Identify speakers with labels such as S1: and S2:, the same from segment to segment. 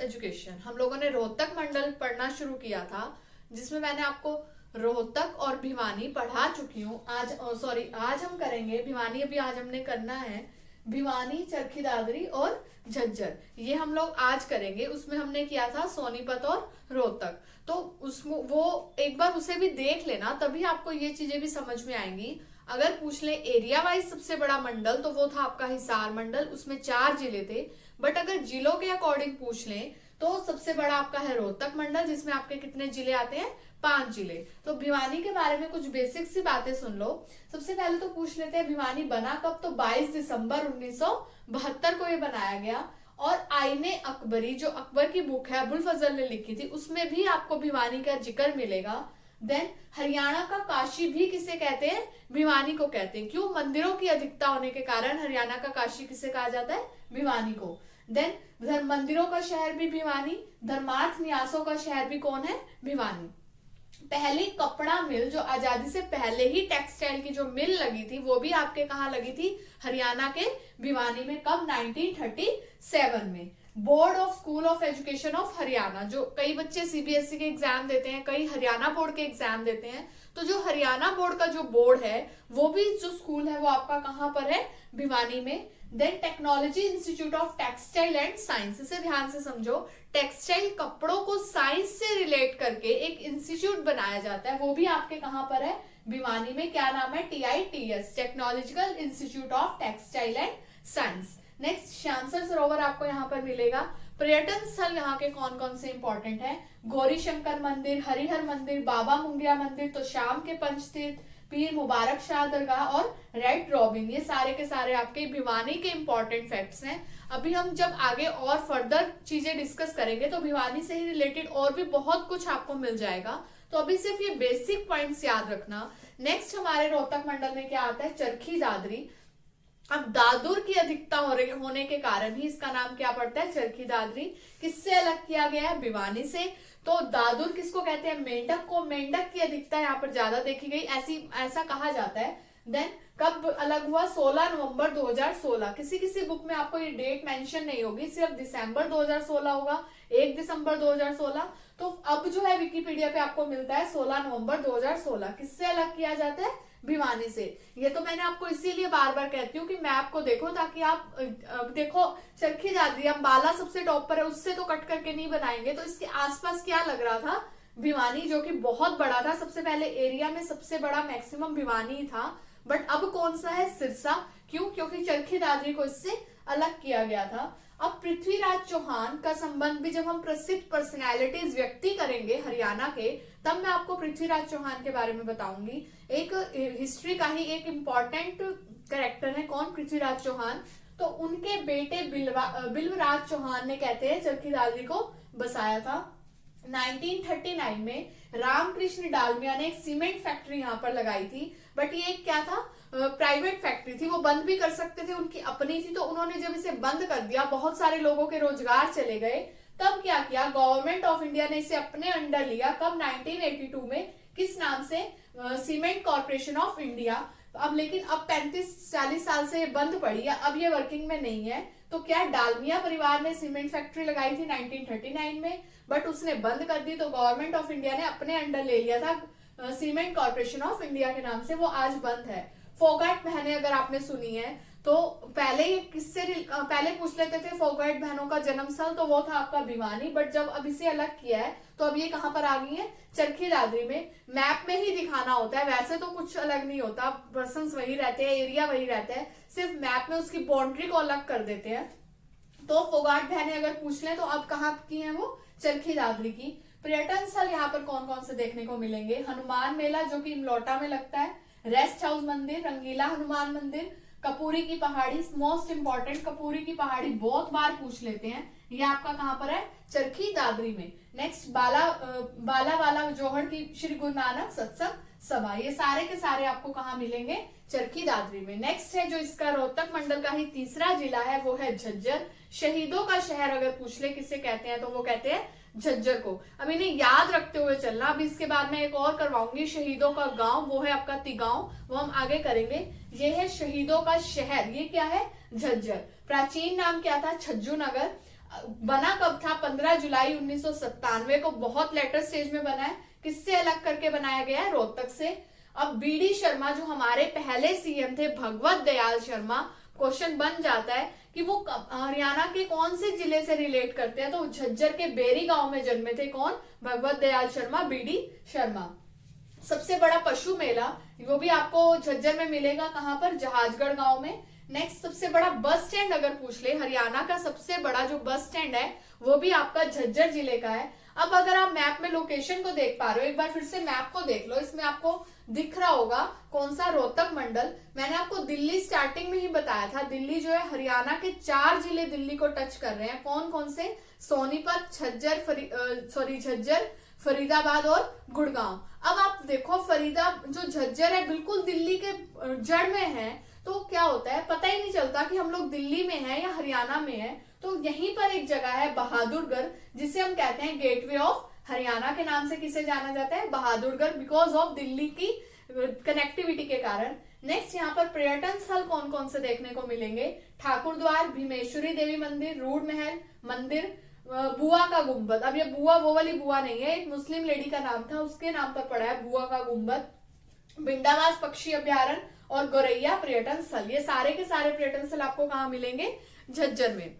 S1: Education. हम लोगों ने रोहतक मंडल पढ़ना शुरू किया था, जिसमें मैंने आपको रोहतक और भिवानी पढ़ा चुकी हूँ। आज हम करेंगे भिवानी। अभी आज हमने करना है भिवानी, चरखी दादरी और झज्जर। ये हम लोग आज करेंगे। उसमें हमने किया था सोनीपत और रोहतक, तो उसमें वो एक बार उसे भी देख लेना, तभी आपको ये चीजें भी समझ में आएंगी। अगर पूछ ले एरिया वाइज सबसे बड़ा मंडल, तो वो था आपका हिसार मंडल, उसमें 4 जिले थे। बट अगर जिलों के अकॉर्डिंग पूछ लें तो सबसे बड़ा आपका है रोहतक मंडल, जिसमें आपके कितने जिले आते हैं? 5 जिले। तो भिवानी के बारे में कुछ बेसिक सी बातें सुन लो। सबसे पहले तो पूछ लेते हैं भिवानी बना कब? तो 22 दिसंबर 1972 को ये बनाया गया। और आईने अकबरी, जो अकबर की बुक है अबुल फजल ने लिखी थी, उसमें भी आपको भिवानी का जिक्र मिलेगा। देन हरियाणा का काशी भी किसे कहते हैं? भिवानी को कहते हैं। क्यों? मंदिरों की अधिकता होने के कारण हरियाणा का काशी किसे कहा जाता है? भिवानी को। देन मंदिरों का शहर भी भिवानी, धर्मार्थ न्यासों का शहर भी कौन है? भिवानी। पहली कपड़ा मिल, जो आजादी से पहले ही टेक्सटाइल की जो मिल लगी थी, वो भी आपके कहाँ लगी थी? हरियाणा के भिवानी में। कब? 1937 में। Board of school of education of Haryana, जो कई बच्चे सीबीएसई के एग्जाम देते हैं, कई हरियाणा बोर्ड के एग्जाम देते हैं, तो जो हरियाणा बोर्ड का जो बोर्ड है, वो भी जो स्कूल है वो आपका कहाँ पर है? भिवानी में। Then technology institute of textile and science, इसे ध्यान से समझो। टेक्सटाइल कपड़ों को साइंस से रिलेट करके एक इंस्टीट्यूट बनाया जाता है, वो भी आपके कहाँ पर है? भिवानी में। क्या नाम है? TITS, technological institute of textile and science. Next, Shyamsar Sarovar आपको यहाँ पर मिलेगा। पर्यटन स्थल यहाँ के कौन कौन से इंपॉर्टेंट है? गौरी शंकर मंदिर, हरिहर मंदिर, बाबा मुंगिया मंदिर, तो शाम के पंचतीर्थ, पीर मुबारक शाह दरगाह और रेड रॉबिन। ये सारे के सारे आपके भिवानी के इंपॉर्टेंट फैक्ट्स हैं। अभी हम जब आगे और फर्दर चीजें डिस्कस करेंगे तो भिवानी से ही रिलेटेड और भी बहुत कुछ आपको मिल जाएगा। तो अभी सिर्फ ये बेसिक पॉइंट्स याद रखना। नेक्स्ट हमारे रोहतक मंडल में क्या आता है? चरखी दादरी। अब दादुर की अधिकता होने के कारण ही इसका नाम क्या पड़ता है? चरखी दादरी। किससे अलग किया गया है? भिवानी से। तो दादुर किसको कहते हैं? मेंढक को। मेंढक की अधिकता यहाँ पर ज्यादा देखी गई, ऐसा कहा जाता है। देन कब अलग हुआ? 16 नवंबर 2016। किसी किसी बुक में आपको ये डेट मेंशन नहीं होगी, सिर्फ दिसंबर 2016 होगा, 1 दिसंबर 2016। तो अब जो है विकिपीडिया पे आपको मिलता है 16 नवंबर 2016। किससे अलग किया जाता है? भिवानी से। ये तो मैंने आपको इसीलिए बार बार कहती हूँ कि मैप को देखो, ताकि आप देखो चरखी दादरी अंबाला सबसे टॉप पर है, उससे तो कट करके नहीं बनाएंगे। तो इसके आसपास क्या लग रहा था? भिवानी, जो कि बहुत बड़ा था। सबसे पहले एरिया में सबसे बड़ा मैक्सिमम भिवानी ही था। बट अब कौन सा है? सिरसा। क्यों? क्योंकि चरखी दादरी को इससे अलग किया गया था। अब पृथ्वीराज चौहान का संबंध भी, जब हम प्रसिद्ध पर्सनैलिटीज व्यक्ति करेंगे हरियाणा के, तब मैं आपको पृथ्वीराज चौहान के बारे में बताऊंगी। एक हिस्ट्री का ही एक इम्पॉर्टेंट कैरेक्टर है। कौन? पृथ्वीराज चौहान। तो उनके बेटे बिल्वराज चौहान ने, कहते हैं, चरखी दादरी को बसाया था। 1939 में रामकृष्ण डालमिया ने एक सीमेंट फैक्ट्री यहाँ पर लगाई थी। बट ये क्या था? प्राइवेट फैक्ट्री थी, वो बंद भी कर सकते थे, उनकी अपनी थी। तो उन्होंने जब इसे बंद कर दिया, बहुत सारे लोगों के रोजगार चले गए। तब क्या किया? गवर्नमेंट ऑफ इंडिया ने इसे अपने अंडर लिया। कब? 1982 में। किस नाम से? Cement corporation of India. अब लेकिन अब 35-40 साल से ये बंद पड़ी है, अब ये वर्किंग में नहीं है। तो क्या डालमिया परिवार ने सीमेंट फैक्ट्री लगाई थी 1939 में, बट उसने बंद कर दी। तो गवर्नमेंट ऑफ इंडिया ने अपने अंडर ले लिया था सीमेंट कॉर्पोरेशन ऑफ इंडिया के नाम से, वो आज बंद है। फोगाट बहनें अगर आपने सुनी है तो पहले पूछ लेते थे फोगाट बहनों का जन्म स्थल, तो वो था आपका भिवानी। बट जब अब इसे अलग किया है तो अब ये कहां पर आ गई है? चरखी दादरी में। मैप में ही दिखाना होता है, वैसे तो कुछ अलग नहीं होता, पर्सन्स वही रहते हैं, एरिया वही रहता है, सिर्फ मैप में उसकी बाउंड्री को अलग कर देते हैं। तो फोगाट बहनें अगर पूछ लें तो अब कहाँ की है वो? चरखी दादरी की। पर्यटन स्थल यहाँ पर कौन कौन से देखने को मिलेंगे? हनुमान मेला, जो कि इमलोटा में लगता है, रेस्ट हाउस मंदिर, रंगीला हनुमान मंदिर, कपूरी की पहाड़ी। मोस्ट इंपॉर्टेंट, कपूरी की पहाड़ी बहुत बार पूछ लेते हैं। ये आपका कहाँ पर है? चरखी दादरी में। नेक्स्ट, बाला जोहड़ की श्री गुरु नानक सत्संग सभा। ये सारे के सारे आपको कहाँ मिलेंगे? चरखी दादरी में। नेक्स्ट है जो इसका रोहतक मंडल का ही तीसरा जिला है, वो है झज्जर। शहीदों का शहर अगर पूछ ले किसे कहते हैं, तो वो कहते हैं झज्जर को। अब इन्हें याद रखते हुए चलना। अब इसके बाद में एक और करवाऊंगी, शहीदों का गांव, वो है आपका तिगांव, वो हम आगे करेंगे। ये है शहीदों का शहर, ये क्या है? झज्जर। प्राचीन नाम क्या था? छज्जू नगर। बना कब था? 15 जुलाई 1997 को बहुत लेटर स्टेज में बना है। किससे अलग करके बनाया गया है? रोहतक से। अब बीडी शर्मा जो हमारे पहले सीएम थे, भगवत दयाल शर्मा, क्वेश्चन बन जाता है कि वो हरियाणा के कौन से जिले से रिलेट करते हैं? तो झज्जर के बेरी गांव में जन्मे थे। कौन? भगवत दयाल शर्मा, बीडी शर्मा। सबसे बड़ा पशु मेला वो भी आपको झज्जर में मिलेगा। कहां पर? जहाजगढ़ गांव में। नेक्स्ट, सबसे बड़ा बस स्टैंड अगर पूछ ले, हरियाणा का सबसे बड़ा जो बस स्टैंड है वो भी आपका झज्जर जिले का है। अब अगर आप मैप में लोकेशन को देख पा रहे हो, एक बार फिर से मैप को देख लो, इसमें आपको दिख रहा होगा कौन सा? रोहतक मंडल। मैंने आपको दिल्ली स्टार्टिंग में ही बताया था, दिल्ली जो है हरियाणा के 4 जिले दिल्ली को टच कर रहे हैं। कौन कौन से? सोनीपत, झज्जर, फरीदाबाद और गुड़गांव। अब आप देखो, जो झज्जर है बिल्कुल दिल्ली के जड़ में है, तो क्या होता है पता ही नहीं चलता कि हम लोग दिल्ली में हैं या हरियाणा में हैं। तो यहीं पर एक जगह है बहादुरगढ़, जिसे हम कहते हैं गेटवे ऑफ हरियाणा के नाम से। किसे जाना जाता है? बहादुरगढ़, बिकॉज ऑफ दिल्ली की कनेक्टिविटी के कारण। नेक्स्ट, यहाँ पर पर्यटन स्थल कौन कौन से देखने को मिलेंगे? ठाकुर द्वार, भीमेश्वरी देवी मंदिर, रूड महल मंदिर, बुआ का गुम्बद। अब ये बुआ वो वाली बुआ नहीं है, एक मुस्लिम लेडी का नाम था, उसके नाम पर पड़ा है बुआ का गुम्बद, बिंडावास पक्षी अभ्यारण्य और गोरैया पर्यटन स्थल। ये सारे के सारे पर्यटन स्थल आपको कहाँ मिलेंगे? झज्जर में।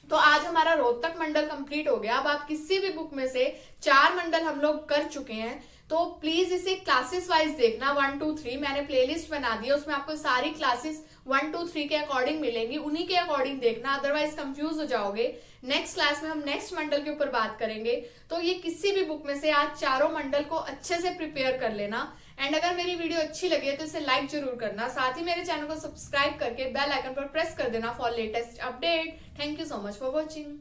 S1: तो आज हमारा रोहतक मंडल कंप्लीट हो गया। अब आप किसी भी बुक में से 4 मंडल हम लोग कर चुके हैं, तो प्लीज इसे क्लासेस वाइज देखना। 1 2 3 मैंने प्लेलिस्ट बना दी है, उसमें आपको सारी क्लासेस 1 2 3 के अकॉर्डिंग मिलेंगी, उन्हीं के अकॉर्डिंग देखना, अदरवाइज कंफ्यूज हो जाओगे। नेक्स्ट क्लास में हम नेक्स्ट मंडल के ऊपर बात करेंगे। तो ये किसी भी बुक में से आज चारों मंडल को अच्छे से प्रिपेयर कर लेना। एंड अगर मेरी वीडियो अच्छी लगे तो इसे लाइक जरूर करना, साथ ही मेरे चैनल को सब्सक्राइब करके बेल आइकन पर प्रेस कर देना for latest update. Thank you so much for watching.